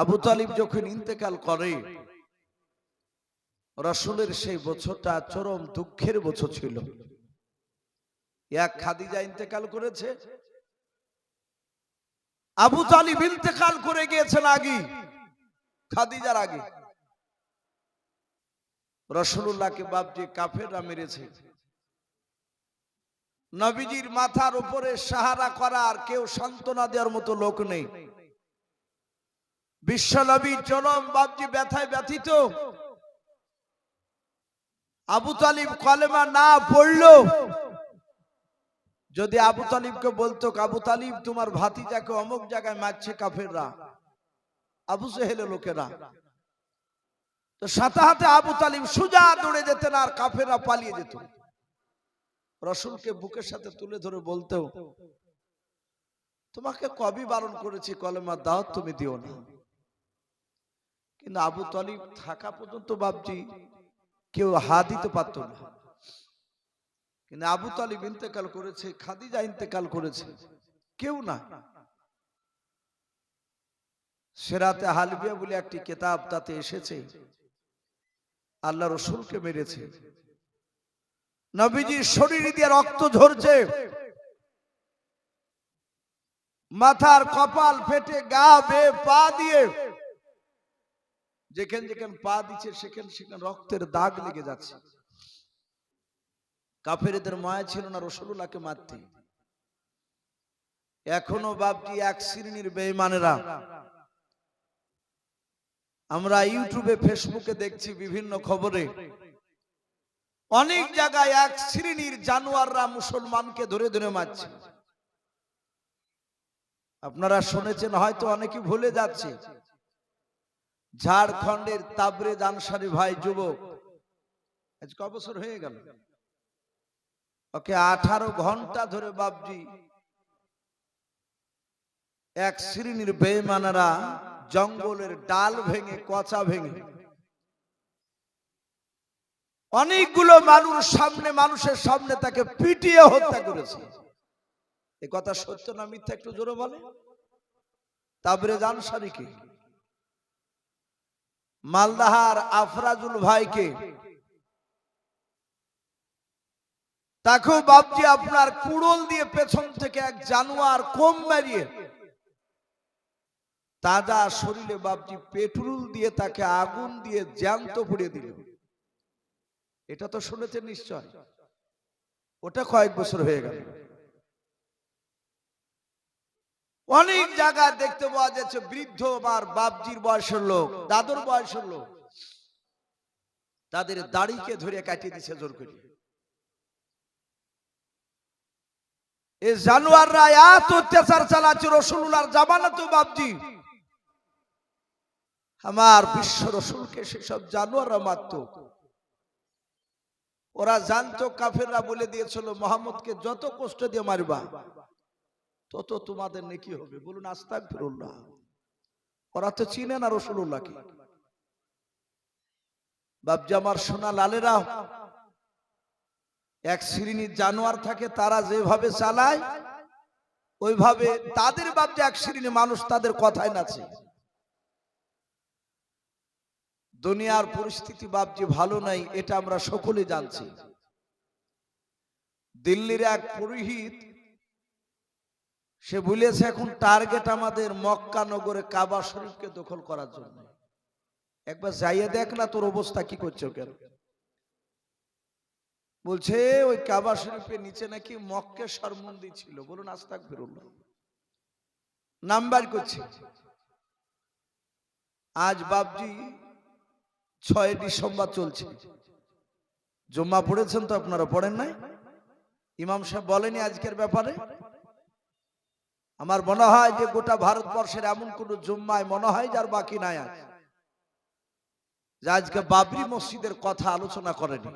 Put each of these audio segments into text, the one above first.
আবু তালিব যখন ইন্তেকাল করে, রাসূলের সেই বছরটা চরম দুঃখের বছর ছিল। এক খাদিজা ইন্তেকাল করেছে, আবু তালিব ইন্তেকাল করে গিয়েছেন আগে, খাদিজার আগে। রাসূলুল্লাহকে বাপজি কাফেররা মেরেছে। নবীজির মাথার উপরে সাহারা করার কেউ সান্ত্বনা দেওয়ার মতো লোক নেই। বিশ্ব নবী চরম বাপজি ব্যথায় ব্যথিত। আবু তালিব কলেমা না পড়লো, যদি আবু তালিবকে বলতো আবু তালিব তোমার ভাতিজাকে অমুক জায়গায় মারছে কাফেররা, আবু জেহেলের লোকেরা, তো সাথে সাথে আবু তালিব সোজা দৌড়ে যেতেন আর কাফেররা পালিয়ে যেত। রাসূলকে বুকের সাথে তুলে ধরে বলতো, তোমাকে কবি বারণ করেছি কলেমা দাও, তুমি দিও না। কিন্তু আবু তালিব থাকা পর্যন্ত বাপজি কেউ হাত দিতে পারত না। কিন্তু আবু তালিব ইন্তেকাল করেছে, খাদিজা ইন্তেকাল করেছে, কেউ না। সেরাতে হালবিয়া বলে একটি কিতাব, তাতে এসেছে আল্লাহ রাসূলকে মেরেছে, নবীজির শরীর দিয়ে রক্ত ঝরছে, মাথার কপাল ফেটে গা বেয়ে পা দিয়ে যেখানে যেখানে পা দিচ্ছে সেখানে সেখানে রক্তের দাগ লেগে যাচ্ছে। কাফেরদের মায়া ছিল না রাসূলুল্লাহকে মারতে। এখনো বাপজি এক শ্রেণীর বেঈমানেরা, আমরা ইউটিউবে ফেসবুকে দেখছি বিভিন্ন খবরে, অনেক জায়গায় এক শ্রেণীর জানোয়াররা মুসলমানকে ধরে ধরে মারছে। আপনারা শুনেছেন হয়তো, অনেকে ভুলে যাচ্ছে। ঝাড়খণ্ডের তাবরেজ আনসারী ভাই যুবক, আজ ক বছর হয়ে গেল, ওকে 18 ঘন্টা ধরে বাপজি এক শ্রেণীর বেঈমানেরা জঙ্গলের ডাল ভেঙে কচা ভেঙে অনেকগুলো মানুষের সামনে তাকে পিটিয়ে হত্যা করেছে। এ কথা সত্য না মিথ্যা একটু জোরে বলে? তাবরেজ আনসারীকে, মালদাহার আফরাজুল ভাইকে, তাকেও বাপজি আপনার কুড়োল দিয়ে পেছন থেকে এক জানোয়ার কোম মারিয়ে তাজা শরীরে বাপজি পেট্রোল দিয়ে তাকে আগুন দিয়ে জ্যান্ত পুড়িয়ে দিল। এটা তো শুনেছেন নিশ্চয়, ওটা কয়েক বছর হয়ে গেল। অনেক জায়গায় দেখতে পাওয়া যাচ্ছে বৃদ্ধ আর বাপজির বয়সের লোক, দাদুর বয়সের লোক, তাদের দাড়িকে ধরে কাটিয়ে দিচ্ছে জোর করে। এই জানোয়াররা এত অত্যাচার চালাচ্ছে রাসূলুল্লাহর জামানাতে বাপজি, আমার বিশ্ব রাসূলকে সেসব জানোয়াররা মারত। ওরা জানতো, কাফেররা বলে দিয়েছিল মুহাম্মদকে যত কষ্ট দিয়ে মারবা তত তোমাদের নেকি হবে। বলুন আস্তাগফিরুল্লাহ। ওরা তো চিনে না রাসূলুল্লাহকে। বাপজি আমার সোনা লালেরা, এক শ্রেণীর জানোয়ার থাকে, তারা যেভাবে চালায় ওইভাবে তাদের বাপজি এক শ্রেণীর মানুষ তাদের কথায় নাচে। দুনিয়ার পরিস্থিতি বাপজি ভালো নাই, এটা আমরা সকলে জানছি। দিল্লির এক পুরোহিত, সে বলেছে এখন টার্গেট আমাদের মক্কা নগরে কাবা শরীফকে দখল করার জন্য। একবার যাইয়ে দেখ না তোর অবস্থা কি করছে কেন। বলছে ওই কাবা শরীফের নিচে নাকি মক্কেশ্বর মন্দির ছিল। বলুন আস্তাগফিরুল্লাহ। নাম্বার করছে। আজ বাপজি 6 ডিসেম্বর চলছে। জুম্মা পড়েছেন তো আপনারা? পড়েন নাই? ইমাম সাহেব বলেনি আজকের ব্যাপারে? আমার মনে হয় যে গোটা ভারতবর্ষের এমন কোন জুম্মায় মনে হয় যার বাকি নাই আজ, যে আজকে বাবরি মসজিদের কথা আলোচনা করেনি।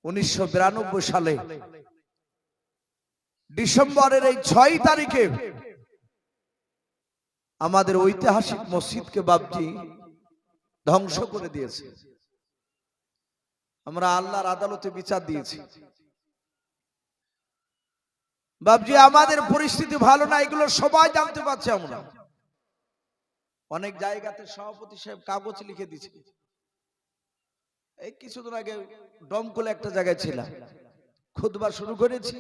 1992 সালে ডিসেম্বরের এই 6 তারিখে আমাদের ঐতিহাসিক মসজিদকে বাপজি ধ্বংস করে দিয়েছে। আমরা আল্লাহর আদালতে বিচার দিয়েছি। বাপজি আমাদের পরিস্থিতি ভালো না, এগুলো সবাই জানতে পারছে। আমরা অনেক জায়গাতে সভাপতি সাহেব কাগজ লিখে দিচ্ছে। এই কিছুদিন আগে ডমকলে একটা জায়গায় ছিলাম, খুতবা শুরু করেছি,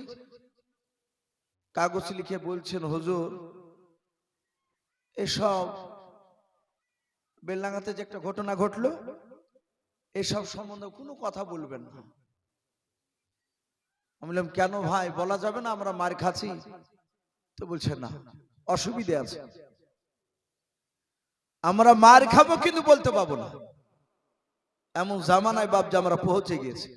কাগজ লিখে বলছেন, হুজুর এসব বেলডাঙ্গাতে যে একটা ঘটনা ঘটলো, এসব সম্বন্ধে কোনো কথা বলবেন না। আমি বললাম, কেন ভাই, বলা যাবে না আমরা মার খাচ্ছি? তো বলছে না, অসুবিধে আছে, আমরা মার খাবো কিন্তু বলতে পাবো না। এমন জামানায় বাপজি আমরা পৌঁছে গেছি।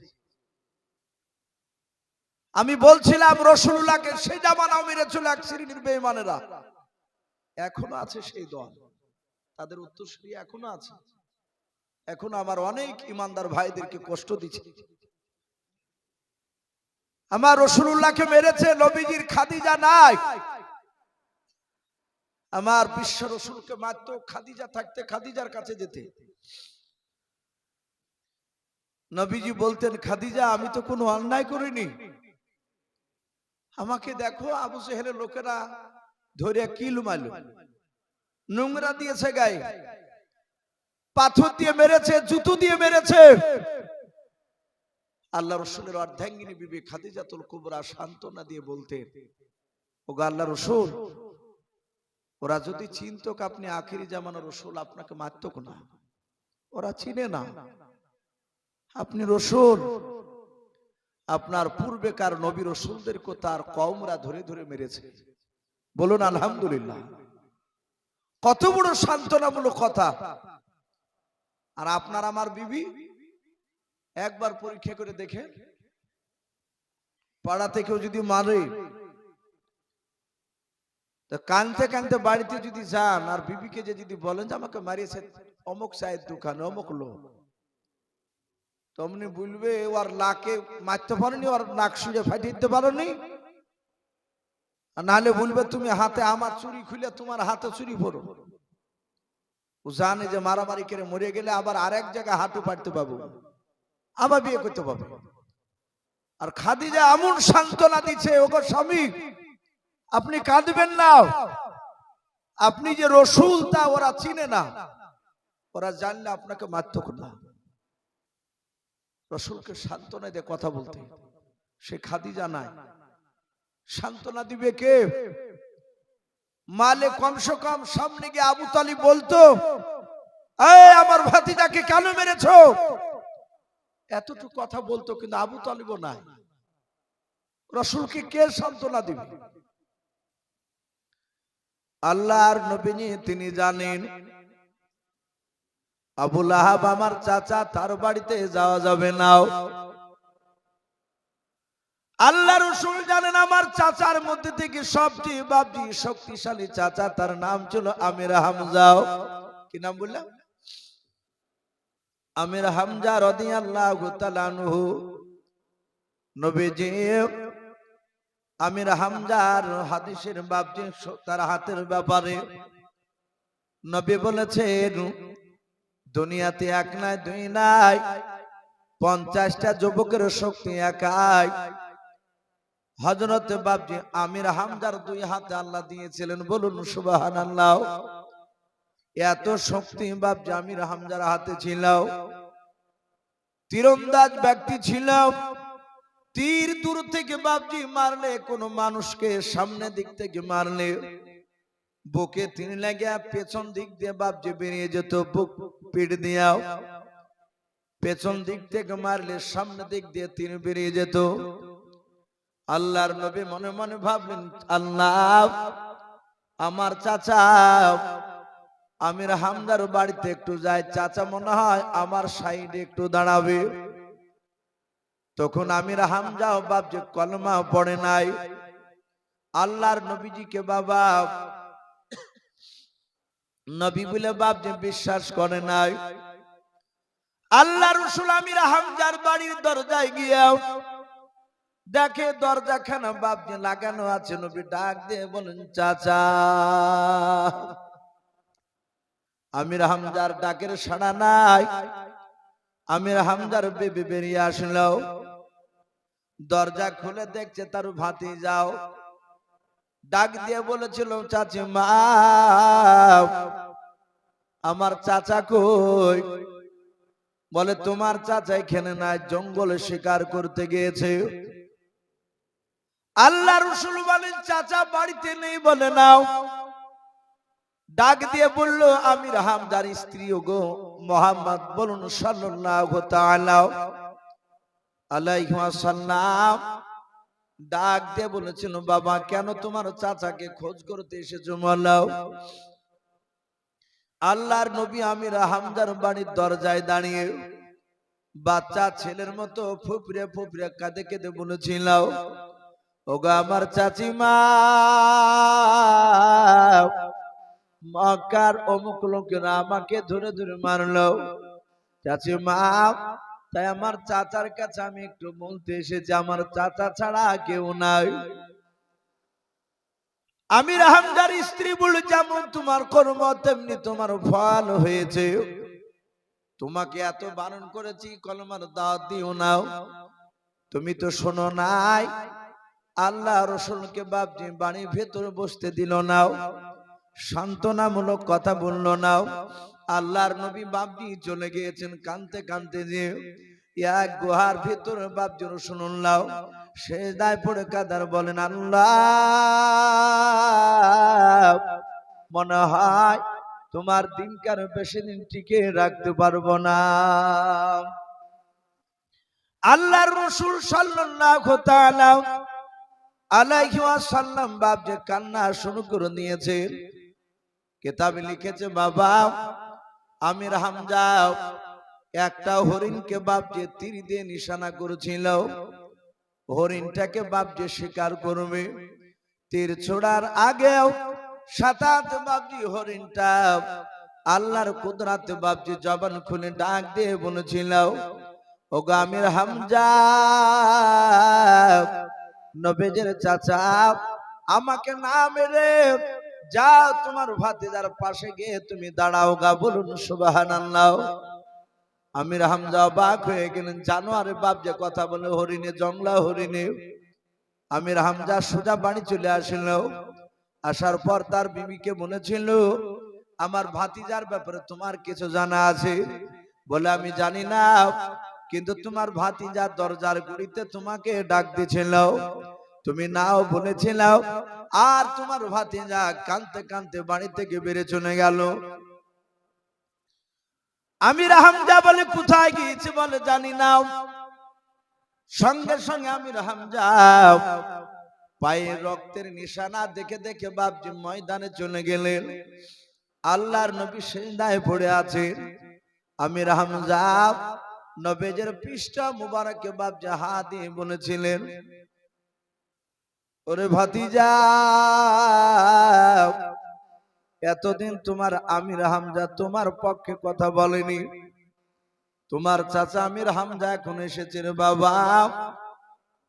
আমি বলছিলাম রাসূলুল্লাহকে সেই জামানাও মেরেছিল এক শ্রেণীর বেঈমানেরা, এখনো আছে সেই দল, তাদের উত্তরসূরি এখনো আছে, এখন আমার অনেক ইমানদার ভাইদেরকে কষ্ট দিচ্ছে। আমার রাসূলুল্লাহকে মেরেছে, নবীজির খাদিজা নাই, আমার বিশ্ব রাসূলকে মারতো, খাদিজা থাকতে খাদিজার কাছে যেতে। নবীজি বলতেন, খাদিজা আমি তো কোনো অন্যায় করিনি, আমাকে দেখো আবু জেহেলের লোকেরা ধরে কি লুমালো, নোংরা দিয়েছে গায়ে, পাথর দিয়ে মেরেছে, জুতো দিয়ে মেরেছে। আল্লাহ রাসূলের অর্ধাঙ্গিনী বিবি খাদিজাতুল কুবরা সান্ত্বনা দিয়ে বলতেন, ওগো আল্লাহ রাসূল, ওরা যদি চিনতো আপনি আখিরি জামানার রাসূল, আপনাকে মারতো না, ওরা চিনে না আপনি রাসূল। আপনার পূর্বেকার নবী রাসূলদেরকে তার কওমরা ধরে ধরে মেরেছে। বলুন আলহামদুলিল্লাহ, কত বড় সান্ত্বনামূলক কথা। আর আপনার আমার বিবি একবার পরীক্ষা করে দেখে, পাড়াতে কেউ যদি মারে, কানতে কানতে বাড়িতে যদি যান আর বিবিকে যদি বলেন যে আমাকে মারিয়েছে অমুক চায়ের দোকানে অমুক লোক, তমনি বলবে ওর লাকে মারতে পারোনি, ওর নাক শুয়ে ফাটিয়ে দিতে পারোনি, নাহলে বলবে তুমি হাতে আমার চুরি খুলে তোমার হাতে চুরি পড়ো। ও জানে যে মারামারি করে মরে গেলে আবার আরেক জায়গায় হাঁটু পাড়তে পাবো, আবার বিয়ে করতে পাবো। আর খাদিজা এমন সান্ত্বনা দিচ্ছে, ওগো স্বামী আপনি কাঁদবেন না, আপনি যে রাসূল তা ওরা চিনে না, ওরা জানলে আপনাকে মারতো না। রাসূলকে সান্ত্বনা দিয়ে কথা বলতে, সে খাদিজা নাই, সান্ত্বনা দিবে কে? মালে কমসে কম সামনে গিয়ে আবু তালিব বলতো, এই আমার ভাতিজাকে কেন মেরেছো, এতটুকু কথা বলতো, কিন্তু আবু তালিবও নাই। রাসূলকে কে সান্ত্বনা দিবে? আল্লাহর নবী তিনি জানেন আবু লাহাব আমার চাচা, তার বাড়িতে যাওয়া যাবে না। আল্লাহ রাসূল জানেন আমার চাচার মধ্যে থেকে সবচেয়ে বাপজি শক্তিশালী চাচা, তার নাম ছিল আমির হামজা। কি নাম বললাম? আমির হামজা রাদিয়াল্লাহু তাআলা আনহু। নবীজি আমির হামজার হাদিসের বাপজি তার হাতের ব্যাপারে নবী বলেছেন, দুনিয়াতে এক নাই দুই নাই, 50টা যুবকের শক্তি একাই। হযরত বাপজি আমির হামজার দুই হাতে আল্লাহ দিয়েছিলেন, বলুন সুবহানাল্লাহ। এত শক্তি বাপজি আমির হামজার হাতে ছিল। তীরন্দাজ ব্যক্তি ছিল, তীর দূর থেকে বাপজি মারলে, কোন মানুষকে সামনে দিক থেকে মারলে বুকে তীর লাগে পেছন দিক দিয়ে বাপজি বেরিয়ে যেত, বুক পিঠ দিয়াও। পেছন দিক থেকে মারলে সামনে দিক দিয়ে তীর বেরিয়ে যেত। আল্লাহর নবী মনে মনে ভাবলেন, আল্লাহ আমার চাচা আমির হামজার বাড়িতে একটু যায়, চাচা মনে হয় আমার সাইডে একটু দাঁড়াবে। তখন আমির হামজাও বাপজি কলমা পড়ে নাই, আল্লাহর নবীজিকে বাবা নবী বলে বাপজি বিশ্বাস করে নাই। আল্লাহ রাসূল আমির হামজার বাড়ির দরজায় গিয়েও দেখে দরজাখানা বাপজি লাগানো আছে। নবী ডাক দিয়ে বলেন, চাচা। আমির হামজার ডাকের সাড়া নাই। আমির হামজার বেবি বেরিয়ে আসলো, দরজা খুলে দেখছে তার ভাতিজাও। ডাক দিয়ে বলেছিল, চাচি মা আমার চাচা কই? বলে তোমার চাচা এখানে নাই, জঙ্গলে শিকার করতে গিয়েছে। আল্লাহ রাসূল বলেন চাচা বাড়িতে নেই। বলে নাও। ডাক দিয়ে বলল আমির হামজার স্ত্রী গো মুহাম্মদ বলুন সাল্লাল্লাহু তাআলা আলাইহি ওয়াসাল্লাম ডাক দিয়ে বলেছিল বাবা কেন তোমার চাচাকে খোঁজ করতে এসেছো বলো। আল্লাহর নবী আমির হামজার বাড়ির দরজায় দাঁড়িয়ে বাচ্চা ছেলের মতো ফুফরে ফুফরে কাঁদে কেঁদে বলেছিল ওগো আমার চাচিমা, মক্কার অমুক লোকেরা আমাকে ধরে ধরে মারলো চাচিমা, তাই আমার চাচার কাছে আমি একটু বলতে এসেছি আমার চাচা ছাড়া কেউ নাই। আমির হামজার স্ত্রী বলে যেমন তোমার কর্ম তেমনি তোমার ফল হয়েছে। তোমাকে এত বারণ করেছি কলমার দাওয়াত দিও নাও, তুমি তো শোনো নাই। আল্লাহ রসুলকে বাপজি বাড়ির ভেতরে বসতে দিল নাও, সান্ত্বনামূলক কথা বললো নাও। আল্লাহর নবী বাপজি চলে গিয়েছেন কানতে কানতে, যে এক গুহার ভেতরে বাপজি রসুল্লাহ সেজদায় পড়ে কাদার বলেন আল্লাহ মনে হয় তোমার দিনকার বেশি দিন টিকে রাখতে পারবো না। আল্লাহর রাসূল সাল্লাল্লাহু তাআলা আলাইহি ওয়াসাল্লাম বাপজি কান্না শুরু করে দিয়েছেন। কিতাবে লিখেছে বাবা আমির হামজা একটা হরিণকে বাপজি তীর দিয়ে নিশানা করেছিল, হরিণটাকে বাপজি শিকার করবে। তীর ছোড়ার আগেও সাতাত বাপজি হরিণটা আল্লাহর কুদরতে বাপজি জবান খুলে ডাক দিয়ে বলেছিল ওগো আমির হামজা, নবীজির চাচা আমাকে না মেরে যাও তোমার ভাতিজার পাশে গিয়ে তুমি দাঁড়াও গা, বলুন সুবহানাল্লাহ। আমির হামজা অবাক হয়ে গেলেন, জানোয়ারে বাপ যে কথা বলে হরিণে, জংলা হরিণে। আমির হামজা সোজা বাড়ি চলে আসলো। আসার পর তার বিবিকে বলেছিল আমার ভাতিজার ব্যাপারে তোমার কিছু জানা আছে? বলে আমি জানি না, কিন্তু তোমার ভাতিজা দরজার গুড়িতে তোমাকে ডাক দিয়েছিল, তুমি নাও বলেছিল, আর তোমার ভাতিজা কাঁদতে কাঁদতে বাড়ি থেকে বেরিয়ে চলে গেল। আমির হামজা বলে কোথায় গিয়েছে? বলে জানি না। সঙ্গে সঙ্গে আমির হামজা পায়ে রক্তের নিশানা দেখে দেখে বাপজি ময়দানে চলে গেলেন। আল্লাহর নবী সিজদায় পড়ে আছেন। আমির হামজা নবীজির পৃষ্ঠা মুবারকে বাপজি হাত দিয়ে বলেছিলেন ওরে ভাতিজা, এতদিন তোমার আমির হামজা তোমার পক্ষে কথা বলেনি, তোমার চাচা আমির হামজা এখন এসেছে রে বাবা,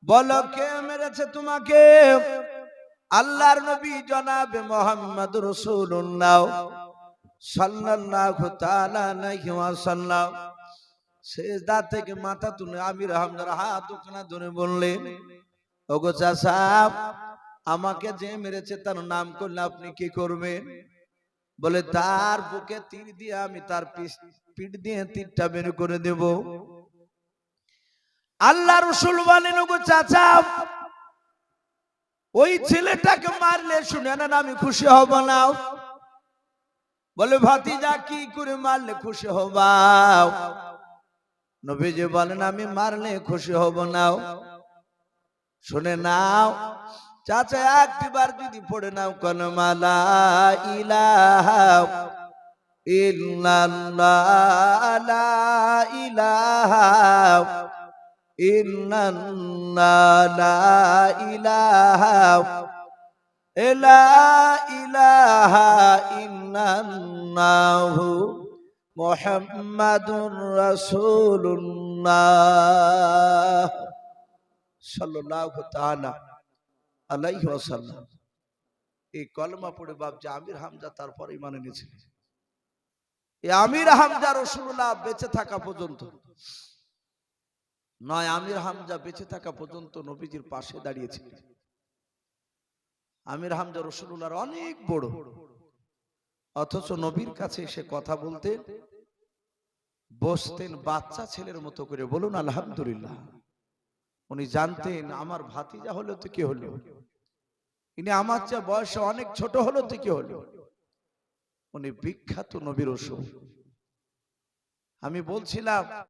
বলো কে মেরেছে তোমাকে? আল্লাহর নবী জনাবে মুহাম্মদ রাসূলুল্লাহ সাল্লাল্লাহু তাআলা আলাইহি ওয়াসাল্লাম সিজদা থেকে মাথা তুলে আমির হামজার হাত দুখানা ধরে বললেন ওগো চাচা, আমাকে যে মেরেছে তার নাম করলে আপনি কি করবেন? বলে তার বুকে তীর দিয়ে আমি তার পিঠ দিয়ে তীরটা বের করে দেব। আল্লাহ রাসূল বলেন ওগো চাচা, ওই ছেলেটাকে মারলে শুনে না আমি খুশি হব না। বলে ভাতিজা কি করে মারলে খুশি হবা? নবীজি বলেন আমি মারলে খুশি হব না। শুনে নাও চাচা, একবার যদি পড়ে নাও কলমা লা ইলাহা ইল্লাল্লাহ লা ইলাহা ইল্লাল্লাহ লা ইলাহা ইলাহা ইল্লাল্লাহু মুহাম্মাদুর রাসূলুল্লাহ সাল্লাল্লাহু তাআলা আলাইহি ওয়াসাল্লাম। এই কলমা পড়ে বাপজি আমির হামজা তারপর ঈমান এনেছিলেন। এই আমির হামজা রাসূলুল্লাহ বেঁচে থাকা পর্যন্ত নয়, আমির হামজা বেঁচে থাকা পর্যন্ত নবীজির পাশে দাঁড়িয়েছিলেন। আমির হামজা রাসূলুল্লাহর অনেক বড়। অথচ নবীর কাছে এসে কথা বলতেন, বসতেন বাচ্চা ছেলের মতো করে। বলুন আলহামদুলিল্লাহ। উনি জানতেন আমার ভাতিজা হলো তো কি হলো, ইনি আমার চেয়ে বয়সে অনেক ছোট হলো তো কি হলো, উনি বিখ্যাত নবীর রসূল। আমি বলছিলাম